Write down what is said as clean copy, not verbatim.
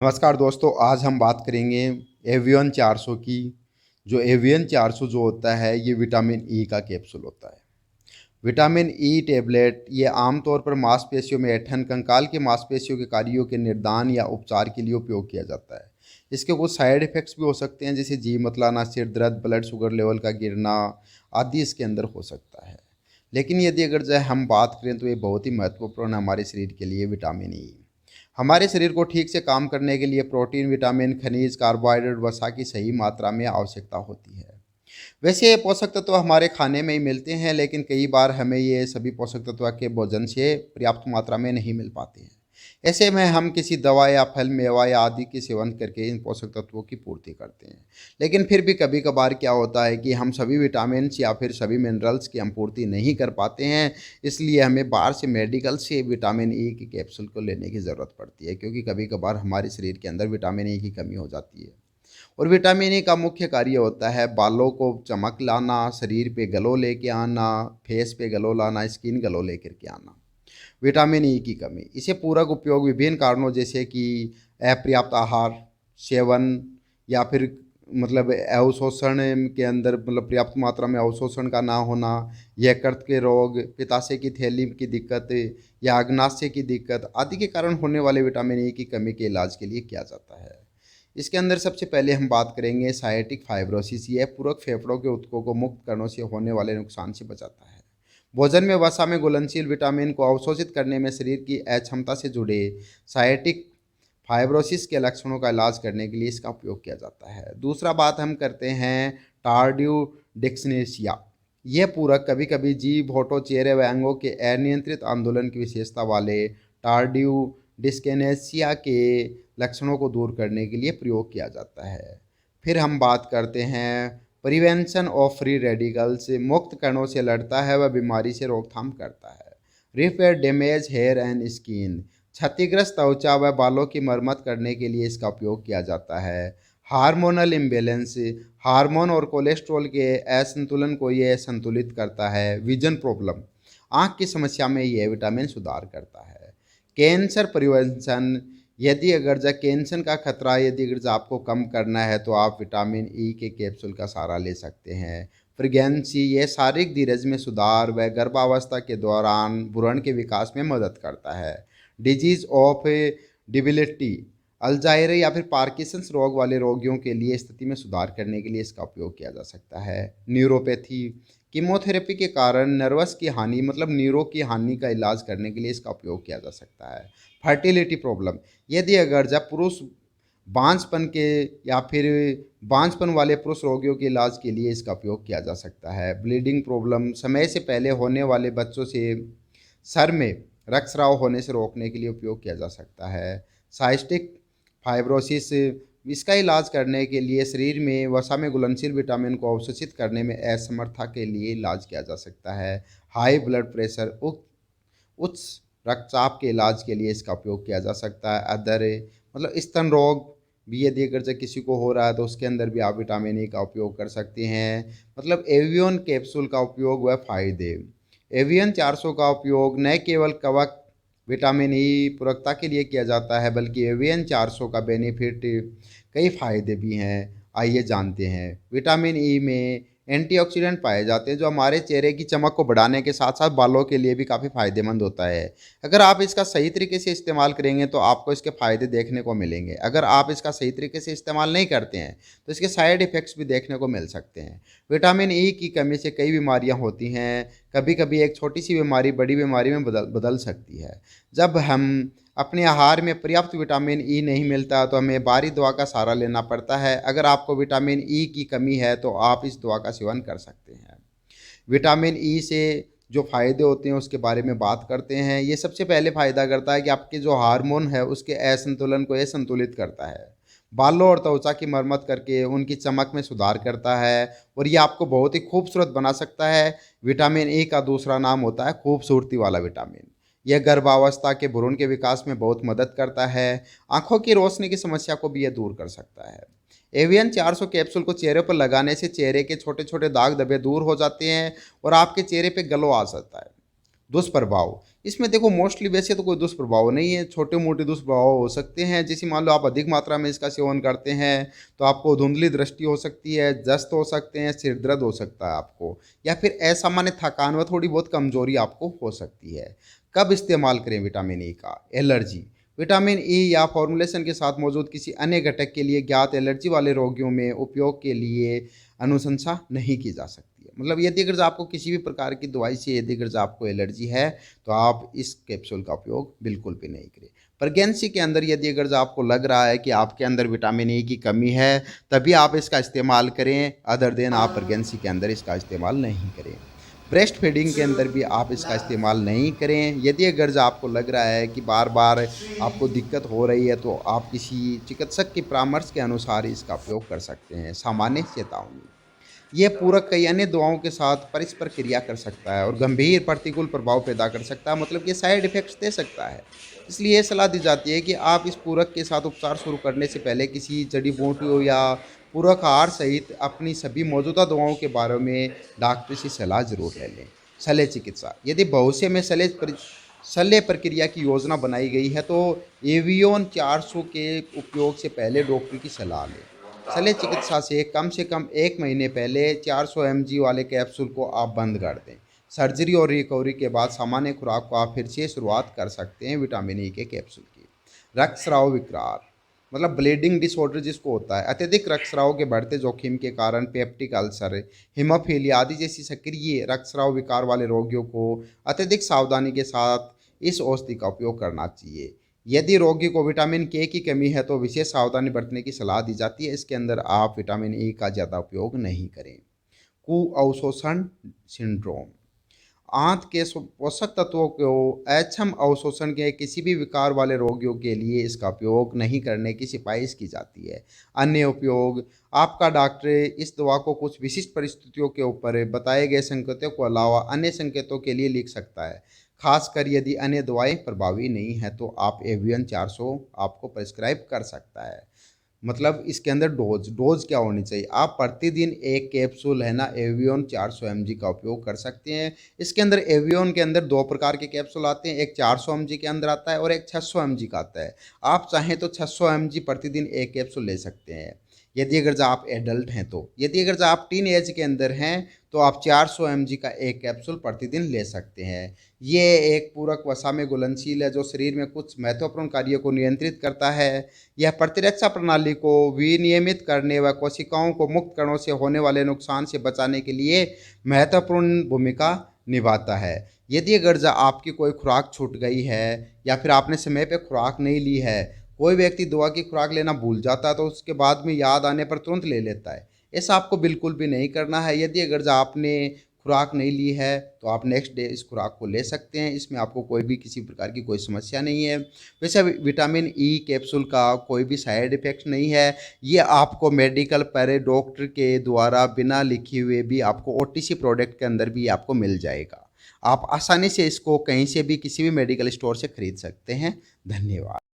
नमस्कार दोस्तों, आज हम बात करेंगे एवियन 400 की। जो एवियन 400 जो होता है ये विटामिन ई का कैप्सूल होता है। विटामिन ई टैबलेट ये आमतौर पर मांसपेशियों में ऐंठन, कंकाल की मांसपेशियों के कार्यों के निर्धारण या उपचार के लिए उपयोग किया जाता है। इसके कुछ साइड इफ़ेक्ट्स भी हो सकते हैं, जैसे जी मतलाना, सिर दर्द, ब्लड शुगर लेवल का गिरना आदि इसके अंदर हो सकता है। लेकिन यदि अगर जो है हम बात करें तो ये बहुत ही महत्वपूर्ण है हमारे शरीर के लिए विटामिन ई। हमारे शरीर को ठीक से काम करने के लिए प्रोटीन, विटामिन, खनिज, कार्बोहाइड्रेट, वसा की सही मात्रा में आवश्यकता होती है। वैसे ये पोषक तत्व हमारे खाने में ही मिलते हैं, लेकिन कई बार हमें ये सभी पोषक तत्व के भोजन से पर्याप्त मात्रा में नहीं मिल पाते हैं। ऐसे में हम किसी दवा या फल, मेवा या आदि के सेवन करके इन पोषक तत्वों की पूर्ति करते हैं। लेकिन फिर भी कभी कभार क्या होता है कि हम सभी विटामिन्स या फिर सभी मिनरल्स की हम पूर्ति नहीं कर पाते हैं। इसलिए हमें बाहर से मेडिकल से विटामिन ई की कैप्सूल को लेने की ज़रूरत पड़ती है, क्योंकि कभी कभार हमारे शरीर के अंदर विटामिन ई की कमी हो जाती है। और विटामिन ई का मुख्य कार्य होता है बालों को चमक लाना, शरीर पे ग्लो लेके आना, फेस पे ग्लो लाना, स्किन ग्लो लेकर के आना। विटामिन ई की कमी, इसे पूरक उपयोग विभिन्न कारणों जैसे कि अपर्याप्त आहार सेवन या फिर अवशोषण के अंदर पर्याप्त मात्रा में अवशोषण का ना होना, यकृत के रोग, पित्ताशय की थैली की दिक्कत या अग्नाशय की दिक्कत आदि के कारण होने वाले विटामिन ई की कमी के इलाज के लिए किया जाता है। इसके अंदर सबसे पहले हम बात करेंगे साइटिक फाइब्रोसिस। यह पूरक फेफड़ों के ऊतकों को मुक्त कणों से होने वाले नुकसान से बचाता है। भोजन में वसा में घुलनशील विटामिन को अवशोषित करने में शरीर की अक्षमता से जुड़े साइटिक फाइब्रोसिस के लक्षणों का इलाज करने के लिए इसका उपयोग किया जाता है। दूसरा बात हम करते हैं टार्डिव डिक्सनेशिया। यह पूरक कभी कभी जीभ, होठों, चेहरे व अंगों के अनियंत्रित आंदोलन की विशेषता वाले टार्डिव डिस्केनेशिया के लक्षणों को दूर करने के लिए प्रयोग किया जाता है। फिर हम बात करते हैं प्रिवेंशन ऑफ फ्री रेडिकल्स। मुक्त कणों से लड़ता है, वह बीमारी से रोकथाम करता है। Repair damage hair and skin. क्षतिग्रस्त त्वचा व बालों की मरम्मत करने के लिए इसका उपयोग किया जाता है। Hormonal imbalance. हार्मोन और कोलेस्ट्रॉल के असंतुलन को यह संतुलित करता है। Vision problem. आँख की समस्या में यह विटामिन सुधार करता है। Cancer prevention. यदि अगर जो कैंसर का खतरा यदि अगर जो आपको कम करना है तो आप विटामिन ई के कैप्सूल का सहारा ले सकते हैं। प्रेगनेंसी, यह शारीरिक धीरज में सुधार व गर्भावस्था के दौरान भ्रूण के विकास में मदद करता है। डिजीज ऑफ डिबिलिटी, अल्जाइमर या फिर पार्किंसंस रोग वाले रोगियों के लिए स्थिति में सुधार करने के लिए इसका उपयोग किया जा सकता है। न्यूरोपैथी, कीमोथेरेपी के कारण नर्वस की हानि न्यूरो की हानि का इलाज करने के लिए इसका उपयोग किया जा सकता है। फर्टिलिटी प्रॉब्लम, यदि अगर जब पुरुष बांझपन के या फिर बांझपन वाले पुरुष रोगियों के इलाज के लिए इसका उपयोग किया जा सकता है। ब्लीडिंग प्रॉब्लम, समय से पहले होने वाले बच्चों से सर में रक्तस्राव होने से रोकने के लिए उपयोग किया जा सकता है। साइस्टिक फाइब्रोसिस, इसका इलाज करने के लिए शरीर में वसा में घुलनशील विटामिन को अवशोषित करने में असमर्थता के लिए इलाज किया जा सकता है। हाई ब्लड प्रेशर, उच्च रक्तचाप के इलाज के लिए इसका उपयोग किया जा सकता है। अदर स्तन रोग भी यदि अगर जो किसी को हो रहा है तो उसके अंदर भी आप विटामिन ई का उपयोग कर सकते हैं। एवियन कैप्सूल का उपयोग व फायदे। एवियन 400 का उपयोग न केवल कवक विटामिन ई पूरकता के लिए किया जाता है, बल्कि एवियन 400 का बेनिफिट कई फायदे भी हैं। आइए जानते हैं। विटामिन ई में एंटीऑक्सीडेंट पाए जाते हैं, जो हमारे चेहरे की चमक को बढ़ाने के साथ साथ बालों के लिए भी काफ़ी फायदेमंद होता है। अगर आप इसका सही तरीके से इस्तेमाल करेंगे तो आपको इसके फ़ायदे देखने को मिलेंगे। अगर आप इसका सही तरीके से इस्तेमाल नहीं करते हैं तो इसके साइड इफ़ेक्ट्स भी देखने को मिल सकते हैं। विटामिन ई की कमी से कई बीमारियां होती हैं। कभी कभी एक छोटी सी बीमारी बड़ी बीमारी में बदल सकती है। जब हम अपने आहार में पर्याप्त विटामिन ई नहीं मिलता तो हमें बाहरी दवा का सहारा लेना पड़ता है। अगर आपको विटामिन ई की कमी है तो आप इस दवा का सेवन कर सकते हैं। विटामिन ई से जो फ़ायदे होते हैं उसके बारे में बात करते हैं। ये सबसे पहले फ़ायदा करता है कि आपके जो हार्मोन है उसके असंतुलन को ये संतुलित करता है। बालों और त्वचा की मरम्मत करके उनकी चमक में सुधार करता है और ये आपको बहुत ही खूबसूरत बना सकता है। विटामिन ए का दूसरा नाम होता है खूबसूरती वाला विटामिन। यह गर्भावस्था के भ्रूण के विकास में बहुत मदद करता है। आंखों की रोशनी की समस्या को भी यह दूर कर सकता है। एवियन 400 कैप्सूल को चेहरे पर लगाने से चेहरे के छोटे छोटे दाग धब्बे दूर हो जाते हैं और आपके चेहरे पे ग्लो आ सकता है। दुष्प्रभाव, इसमें देखो मोस्टली वैसे तो कोई दुष्प्रभाव नहीं है, छोटे मोटे दुष्प्रभाव हो सकते हैं। जैसे मान लो आप अधिक मात्रा में इसका सेवन करते हैं तो आपको धुंधली दृष्टि हो सकती है, दस्त हो सकते हैं, सिर दर्द हो सकता है आपको, या फिर असामान्य थकान व थोड़ी बहुत कमजोरी आपको हो सकती है। कब इस्तेमाल करें विटामिन ई का? एलर्जी, विटामिन ई या फॉर्मुलेशन के साथ मौजूद किसी अन्य घटक के लिए ज्ञात एलर्जी वाले रोगियों में उपयोग के लिए अनुशंसा नहीं की जा सकती है। मतलब यदि अगर आपको किसी भी प्रकार की दवाई से यदि अगर आपको एलर्जी है तो आप इस कैप्सूल का उपयोग बिल्कुल भी नहीं करें। प्रेगनेंसी के अंदर यदि अगर आपको लग रहा है कि आपके अंदर विटामिन ई की कमी है तभी आप इसका इस्तेमाल करें, अदर देन आप प्रेगनेंसी के अंदर इसका इस्तेमाल नहीं करें। ब्रेस्ट फीडिंग के अंदर भी आप इसका इस्तेमाल नहीं करें। यदि अगर आपको लग रहा है कि बार बार आपको दिक्कत हो रही है तो आप किसी चिकित्सक के परामर्श के अनुसार इसका उपयोग कर सकते हैं। सामान्य चेतावनी, यह पूरक कई अन्य दवाओं के साथ परस्पर क्रिया कर सकता है और गंभीर प्रतिकूल प्रभाव पैदा कर सकता है, मतलब ये साइड इफेक्ट्स दे सकता है। इसलिए ये सलाह दी जाती है कि आप इस पूरक के साथ उपचार शुरू करने से पहले किसी जड़ी बूटियों या पूरक आहार सहित अपनी सभी मौजूदा दवाओं के बारे में डॉक्टर से सलाह जरूर ले लें। शल्य चिकित्सा, यदि भविष्य में शल्य प्रक्रिया की योजना बनाई गई है तो एवियन 400 के उपयोग से पहले डॉक्टर की सलाह लें। शल्य चिकित्सा से कम 1 महीने पहले 400 mg वाले कैप्सूल को आप बंद कर दें। सर्जरी और रिकवरी के बाद सामान्य खुराक को आप फिर से शुरुआत कर सकते हैं विटामिन ई के कैप्सूल की। रक्तस्राव विकार, मतलब ब्लीडिंग डिसऑर्डर जिसको होता है, अत्यधिक रक्तस्राव के बढ़ते जोखिम के कारण पेप्टिक अल्सर, हीमोफीलिया आदि जैसी सक्रिय रक्तस्राव विकार वाले रोगियों को अत्यधिक सावधानी के साथ इस औषधि का उपयोग करना चाहिए। यदि रोगी को विटामिन के की कमी है तो विशेष सावधानी बरतने की सलाह दी जाती है। इसके अंदर आप विटामिन ई का ज़्यादा उपयोग नहीं करें। कुअवशोषण सिंड्रोम, आंत के पोषक तत्वों को अक्षम अवशोषण के किसी भी विकार वाले रोगियों के लिए इसका उपयोग नहीं करने की सिफारिश की जाती है। अन्य उपयोग, आपका डॉक्टर इस दवा को कुछ विशिष्ट परिस्थितियों के ऊपर बताए गए संकेतों के अलावा अन्य संकेतों के लिए लिख सकता है। खासकर यदि अन्य दवाएं प्रभावी नहीं है तो आप एवियन 400 आपको प्रेस्क्राइब कर सकता है। मतलब इसके अंदर डोज क्या होनी चाहिए? आप प्रतिदिन एक कैप्सूल है ना एवियन 400 mg का उपयोग कर सकते हैं। इसके अंदर एवियन के अंदर दो प्रकार के कैप्सूल आते हैं, एक 400 mg के अंदर आता है और एक 600 mg का आता है। आप चाहें तो 600 mg प्रतिदिन एक कैप्सूल ले सकते हैं यदि अगर आप एडल्ट हैं तो। यदि अगर आप टीन एज के अंदर हैं तो आप 400 mg का एक कैप्सूल प्रतिदिन ले सकते हैं। ये एक पूरक वसा में घुलनशील है जो शरीर में कुछ महत्वपूर्ण कार्यों को नियंत्रित करता है। यह प्रतिरक्षा प्रणाली को विनियमित करने व कोशिकाओं को मुक्त कणों से होने वाले नुकसान से बचाने के लिए महत्वपूर्ण भूमिका निभाता है। यदि अगर आपकी कोई खुराक छूट गई है या फिर आपने समय पर खुराक नहीं ली है, कोई व्यक्ति दवा की खुराक लेना भूल जाता है तो उसके बाद में याद आने पर तुरंत ले लेता है। ऐसा आपको बिल्कुल भी नहीं करना है। यदि अगर आपने खुराक नहीं ली है तो आप नेक्स्ट डे इस खुराक को ले सकते हैं। इसमें आपको कोई भी किसी प्रकार की कोई समस्या नहीं है। वैसे विटामिन ई कैप्सूल का कोई भी साइड इफ़ेक्ट नहीं है। ये आपको मेडिकल पर डॉक्टर के द्वारा बिना लिखे हुए भी आपको ओटीसी प्रोडक्ट के अंदर भी आपको मिल जाएगा। आप आसानी से इसको कहीं से भी किसी भी मेडिकल स्टोर से खरीद सकते हैं। धन्यवाद।